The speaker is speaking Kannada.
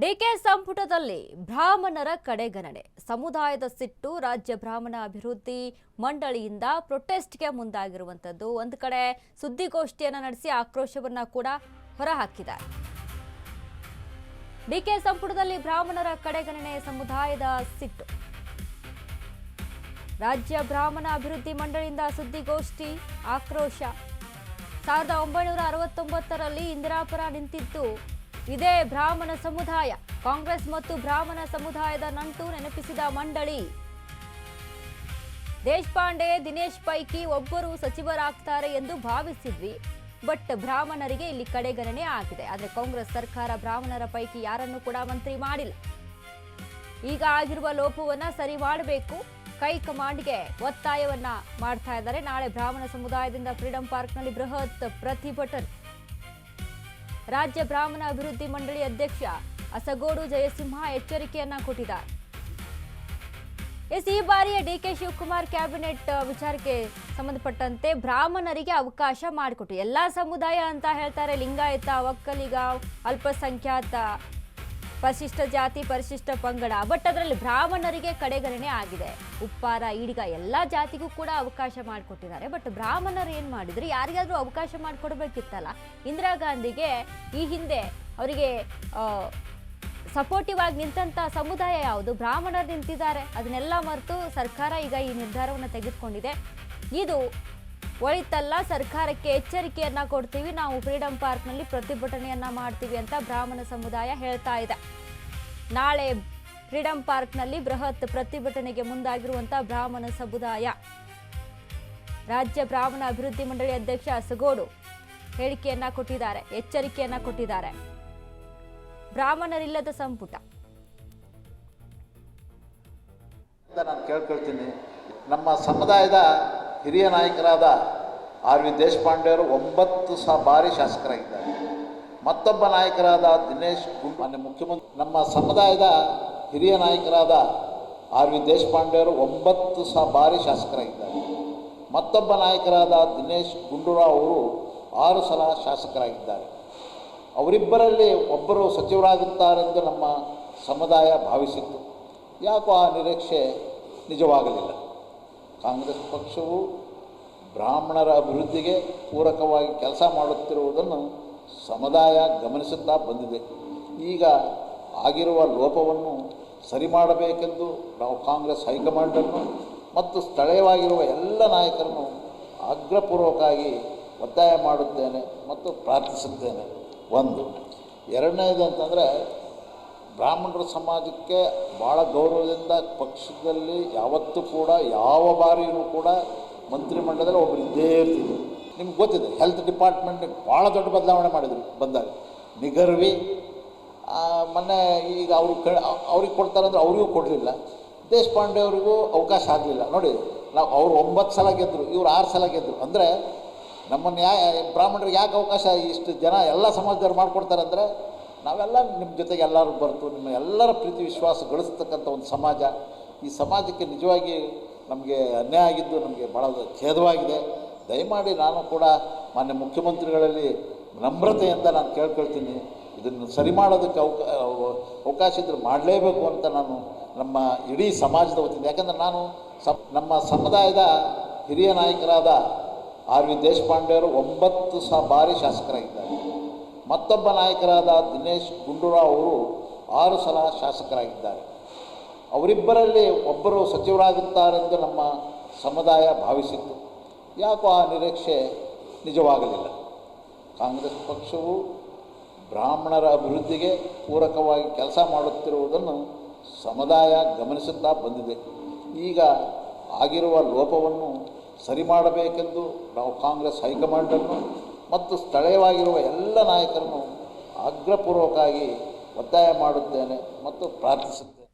ಡಿಕೆ ಸಂಪುಟದಲ್ಲಿ ಬ್ರಾಹ್ಮಣರ ಕಡೆಗಣನೆ, ಸಮುದಾಯದ ಸಿಟ್ಟು. ರಾಜ್ಯ ಬ್ರಾಹ್ಮಣ ಅಭಿವೃದ್ಧಿ ಮಂಡಳಿಯಿಂದ ಪ್ರೊಟೆಸ್ಟ್ಗೆ ಮುಂದಾಗಿರುವಂತದ್ದು. ಒಂದು ಕಡೆ ಸುದ್ದಿಗೋಷ್ಠಿಯನ್ನು ನಡೆಸಿ ಆಕ್ರೋಶವನ್ನ ಕೂಡ ಹೊರಹಾಕಿದ್ದಾರೆ. ಡಿಕೆ ಸಂಪುಟದಲ್ಲಿ ಬ್ರಾಹ್ಮಣರ ಕಡೆಗಣನೆ, ಸಮುದಾಯದ ಸಿಟ್ಟು. ರಾಜ್ಯ ಬ್ರಾಹ್ಮಣ ಅಭಿವೃದ್ಧಿ ಮಂಡಳಿಯಿಂದ ಸುದ್ದಿಗೋಷ್ಠಿ, ಆಕ್ರೋಶ. 1969ರಲ್ಲಿ ಇಂದಿರಾಪರ ನಿಂತಿದ್ದು ಇದೇ ಬ್ರಾಹ್ಮಣ ಸಮುದಾಯ. ಕಾಂಗ್ರೆಸ್ ಮತ್ತು ಬ್ರಾಹ್ಮಣ ಸಮುದಾಯದ ನಂಟು ನೆನಪಿಸಿದ ಮಂಡಳಿ. ದೇಶಪಾಂಡೆ, ದಿನೇಶ್ ಪೈಕಿ ಒಬ್ಬರು ಸಚಿವರಾಗ್ತಾರೆ ಎಂದು ಭಾವಿಸಿದ್ವಿ, ಬಟ್ ಬ್ರಾಹ್ಮಣರಿಗೆ ಇಲ್ಲಿ ಕಡೆಗಣನೆ ಆಗಿದೆ. ಆದರೆ ಕಾಂಗ್ರೆಸ್ ಸರ್ಕಾರ ಬ್ರಾಹ್ಮಣರ ಪೈಕಿ ಯಾರನ್ನು ಕೂಡ ಮಂತ್ರಿ ಮಾಡಿಲ್ಲ. ಈಗ ಆಗಿರುವ ಲೋಪವನ್ನ ಸರಿ ಮಾಡಬೇಕು, ಹೈಕಮಾಂಡ್ಗೆ ಒತ್ತಾಯವನ್ನ ಮಾಡ್ತಾ ಇದ್ದಾರೆ. ನಾಳೆ ಬ್ರಾಹ್ಮಣ ಸಮುದಾಯದಿಂದ ಫ್ರೀಡಂ ಪಾರ್ಕ್ನಲ್ಲಿ ಬೃಹತ್ ಪ್ರತಿಭಟನೆ. ರಾಜ್ಯ ಬ್ರಾಹ್ಮಣ ಅಭಿವೃದ್ಧಿ ಮಂಡಳಿ ಅಧ್ಯಕ್ಷ ಅಸಗೋಡು ಜಯಸಿಂಹ ಎಚ್ಚರಿಕೆಯನ್ನ ಕೊಟ್ಟಿದ್ದಾರೆ. ಈ ಬಾರಿಯ ಡಿಕೆ ಶಿವಕುಮಾರ್ ಕ್ಯಾಬಿನೆಟ್ ವಿಚಾರಕ್ಕೆ ಸಂಬಂಧಪಟ್ಟಂತೆ ಬ್ರಾಹ್ಮಣರಿಗೆ ಅವಕಾಶ ಮಾಡಿಕೊಟ್ಟು. ಎಲ್ಲಾ ಸಮುದಾಯ ಅಂತ ಹೇಳ್ತಾರೆ, ಲಿಂಗಾಯತ, ಒಕ್ಕಲಿಗ, ಅಲ್ಪಸಂಖ್ಯಾತ, ಪರಿಶಿಷ್ಟ ಜಾತಿ, ಪರಿಶಿಷ್ಟ ಪಂಗಡ, ಬಟ್ ಅದರಲ್ಲಿ ಬ್ರಾಹ್ಮಣರಿಗೆ ಕಡೆಗಣನೆ ಆಗಿದೆ. ಉಪ್ಪಾರ, ಈಡಿಗ ಎಲ್ಲಾ ಜಾತಿಗೂ ಕೂಡ ಅವಕಾಶ ಮಾಡಿಕೊಟ್ಟಿದ್ದಾರೆ. ಬಟ್ ಬ್ರಾಹ್ಮಣರು ಏನ್ ಮಾಡಿದ್ರು? ಯಾರಿಗಾದ್ರೂ ಅವಕಾಶ ಮಾಡಿಕೊಡ್ಬೇಕಿತ್ತಲ್ಲ. ಇಂದಿರಾ ಗಾಂಧಿಗೆ ಈ ಹಿಂದೆ ಅವರಿಗೆ ಸಪೋರ್ಟಿವ್ ಆಗಿ ನಿಂತ ಸಮುದಾಯ ಯಾವುದು? ಬ್ರಾಹ್ಮಣರು ನಿಂತಿದ್ದಾರೆ. ಅದನ್ನೆಲ್ಲ ಮರೆತು ಸರ್ಕಾರ ಈಗ ಈ ನಿರ್ಧಾರವನ್ನು ತೆಗೆದುಕೊಂಡಿದೆ. ಇದು ಒಳಿತಲ್ಲ, ಸರ್ಕಾರಕ್ಕೆ ಎಚ್ಚರಿಕೆಯನ್ನ ಕೊಡ್ತೀವಿ, ನಾವು ಫ್ರೀಡಂ ಪಾರ್ಕ್ನಲ್ಲಿ ಪ್ರತಿಭಟನೆಯನ್ನ ಮಾಡ್ತೀವಿ ಅಂತ ಬ್ರಾಹ್ಮಣ ಸಮುದಾಯ ಹೇಳ್ತಾ ಇದೆ. ನಾಳೆ ಫ್ರೀಡಂ ಪಾರ್ಕ್ನಲ್ಲಿ ಬೃಹತ್ ಪ್ರತಿಭಟನೆಗೆ ಮುಂದಾಗಿರುವಂತ ಬ್ರಾಹ್ಮಣ ಸಮುದಾಯ. ರಾಜ್ಯ ಬ್ರಾಹ್ಮಣ ಅಭಿವೃದ್ಧಿ ಮಂಡಳಿ ಅಧ್ಯಕ್ಷ ಅಸಗೋಡು ಹೇಳಿಕೆಯನ್ನ ಕೊಟ್ಟಿದ್ದಾರೆ, ಎಚ್ಚರಿಕೆಯನ್ನ ಕೊಟ್ಟಿದ್ದಾರೆ. ಬ್ರಾಹ್ಮಣರಿಲ್ಲದ ಸಂಪುಟ. ನಾನು ಕೇಳ್ಕೊಳ್ತೀನಿ, ನಮ್ಮ ಸಮುದಾಯದ ಹಿರಿಯ ನಾಯಕರಾದ ಆರ್ ವಿ ದೇಶಪಾಂಡೆಯವರು 9 ಬಾರಿ ಶಾಸಕರಾಗಿದ್ದಾರೆ. ಮತ್ತೊಬ್ಬ ನಾಯಕರಾದ ದಿನೇಶ್ ಮಾನ್ಯ ಮುಖ್ಯಮಂತ್ರಿ. ನಮ್ಮ ಸಮುದಾಯದ ಹಿರಿಯ ನಾಯಕರಾದ ಆರ್ ವಿ ದೇಶಪಾಂಡೆಯವರು 9 ಬಾರಿ ಶಾಸಕರಾಗಿದ್ದಾರೆ. ಮತ್ತೊಬ್ಬ ನಾಯಕರಾದ ದಿನೇಶ್ ಗುಂಡೂರಾವ್ ಅವರು 6 ಸಲ ಶಾಸಕರಾಗಿದ್ದಾರೆ. ಅವರಿಬ್ಬರಲ್ಲಿ ಒಬ್ಬರು ಸಚಿವರಾಗುತ್ತಾರೆಂದು ನಮ್ಮ ಸಮುದಾಯ ಭಾವಿಸಿತ್ತು. ಯಾಕೋ ಆ ನಿರೀಕ್ಷೆ ನಿಜವಾಗಲಿಲ್ಲ. ಕಾಂಗ್ರೆಸ್ ಪಕ್ಷವು ಬ್ರಾಹ್ಮಣರ ಅಭಿವೃದ್ಧಿಗೆ ಪೂರಕವಾಗಿ ಕೆಲಸ ಮಾಡುತ್ತಿರುವುದನ್ನು ಸಮುದಾಯ ಗಮನಿಸುತ್ತಾ ಬಂದಿದೆ. ಈಗ ಆಗಿರುವ ಲೋಪವನ್ನು ಸರಿ ಮಾಡಬೇಕೆಂದು ನಾವು ಕಾಂಗ್ರೆಸ್ ಹೈಕಮಾಂಡನ್ನು ಮತ್ತು ಸ್ಥಳೀಯವಾಗಿರುವ ಎಲ್ಲ ನಾಯಕರನ್ನು ಆಗ್ರಹಪೂರ್ವಕವಾಗಿ ಒತ್ತಾಯ ಮಾಡುತ್ತೇನೆ ಮತ್ತು ಪ್ರಾರ್ಥಿಸುತ್ತೇನೆ. ಒಂದು. ಎರಡನೇದು ಅಂತಂದರೆ, ಬ್ರಾಹ್ಮಣರ ಸಮಾಜಕ್ಕೆ ಭಾಳ ಗೌರವದಿಂದ ಪಕ್ಷದಲ್ಲಿ ಯಾವತ್ತೂ ಕೂಡ ಯಾವ ಬಾರಿಯೂ ಕೂಡ ಮಂತ್ರಿಮಂಡಲದಲ್ಲಿ ಒಬ್ಬರು ಇದ್ದೇ ಇರ್ತಿದ್ರು. ನಿಮ್ಗೆ ಗೊತ್ತಿದೆ, ಹೆಲ್ತ್ ಡಿಪಾರ್ಟ್ಮೆಂಟ್ಗೆ ಭಾಳ ದೊಡ್ಡ ಬದಲಾವಣೆ ಮಾಡಿದರು ಬಂದಾಗ. ನಿಗರ್ವಿ ಮೊನ್ನೆ ಈಗ ಅವ್ರಿಗೆ ಕೊಡ್ತಾರಂದ್ರೆ ಅವರಿಗೂ ಕೊಡಲಿಲ್ಲ. ದೇಶಪಾಂಡೆ ಅವರಿಗೂ ಅವಕಾಶ ಆಗಲಿಲ್ಲ. ನೋಡಿ, ನಾವು ಅವರು 9 ಸಲ ಗೆದ್ದರು, ಇವರು 6 ಸಲ ಗೆದ್ದರು. ಅಂದರೆ ನಮ್ಮನ್ನು ಬ್ರಾಹ್ಮಣರಿಗೆ ಯಾಕೆ ಅವಕಾಶ ಇಷ್ಟು ಜನ ಎಲ್ಲ ಸಮಾಜದವ್ರು ಮಾಡಿಕೊಡ್ತಾರೆ ಅಂದರೆ, ನಾವೆಲ್ಲ ನಿಮ್ಮ ಜೊತೆಗೆ ಎಲ್ಲರೂ ಬರ್ತು ನಿಮ್ಮ ಎಲ್ಲರ ಪ್ರೀತಿ ವಿಶ್ವಾಸ ಗಳಿಸ್ತಕ್ಕಂಥ ಒಂದು ಸಮಾಜ. ಈ ಸಮಾಜಕ್ಕೆ ನಿಜವಾಗಿ ನಮಗೆ ಅನ್ಯಾಯ ಆಗಿದ್ದು ನಮಗೆ ಭಾಳ ಖೇದವಾಗಿದೆ. ದಯಮಾಡಿ ನಾನು ಕೂಡ ಮಾನ್ಯ ಮುಖ್ಯಮಂತ್ರಿಗಳಲ್ಲಿ ನಮ್ರತೆಯಿಂದ ನಾನು ಕೇಳ್ಕೊಳ್ತೀನಿ, ಇದನ್ನು ಸರಿ ಮಾಡೋದಕ್ಕೆ ಅವಕಾಶ ಇದ್ದರೆ ಮಾಡಲೇಬೇಕು ಅಂತ ನಾನು ನಮ್ಮ ಇಡೀ ಸಮಾಜದ ವತಿಯಿಂದ. ಯಾಕಂದರೆ ನಾನು ನಮ್ಮ ಸಮುದಾಯದ ಹಿರಿಯ ನಾಯಕರಾದ ಆರ್ ವಿ ದೇಶಪಾಂಡೆಯವರು 9 ಬಾರಿ ಶಾಸಕರಾಗಿದ್ದಾರೆ. ಮತ್ತೊಬ್ಬ ನಾಯಕರಾದ ದಿನೇಶ್ ಗುಂಡೂರಾವ್ ಅವರು 6 ಸಲ ಶಾಸಕರಾಗಿದ್ದಾರೆ. ಅವರಿಬ್ಬರಲ್ಲಿ ಒಬ್ಬರು ಸಚಿವರಾಗುತ್ತಾರೆಂದು ನಮ್ಮ ಸಮುದಾಯ ಭಾವಿಸಿತ್ತು. ಯಾಕೋ ಆ ನಿರೀಕ್ಷೆ ನಿಜವಾಗಲಿಲ್ಲ. ಕಾಂಗ್ರೆಸ್ ಪಕ್ಷವು ಬ್ರಾಹ್ಮಣರ ಅಭಿವೃದ್ಧಿಗೆ ಪೂರಕವಾಗಿ ಕೆಲಸ ಮಾಡುತ್ತಿರುವುದನ್ನು ಸಮುದಾಯ ಗಮನಿಸುತ್ತಾ ಬಂದಿದೆ. ಈಗ ಆಗಿರುವ ಲೋಪವನ್ನು ಸರಿ ಮಾಡಬೇಕೆಂದು ನಾವು ಕಾಂಗ್ರೆಸ್ ಹೈಕಮಾಂಡನ್ನು ಮತ್ತು ಸ್ಥಳೀಯವಾಗಿರುವ ಎಲ್ಲ ನಾಯಕರನ್ನು ಆಗ್ರಹಪೂರ್ವಕವಾಗಿ ಒತ್ತಾಯ ಮಾಡುತ್ತೇನೆ ಮತ್ತು ಪ್ರಾರ್ಥಿಸುತ್ತೇನೆ.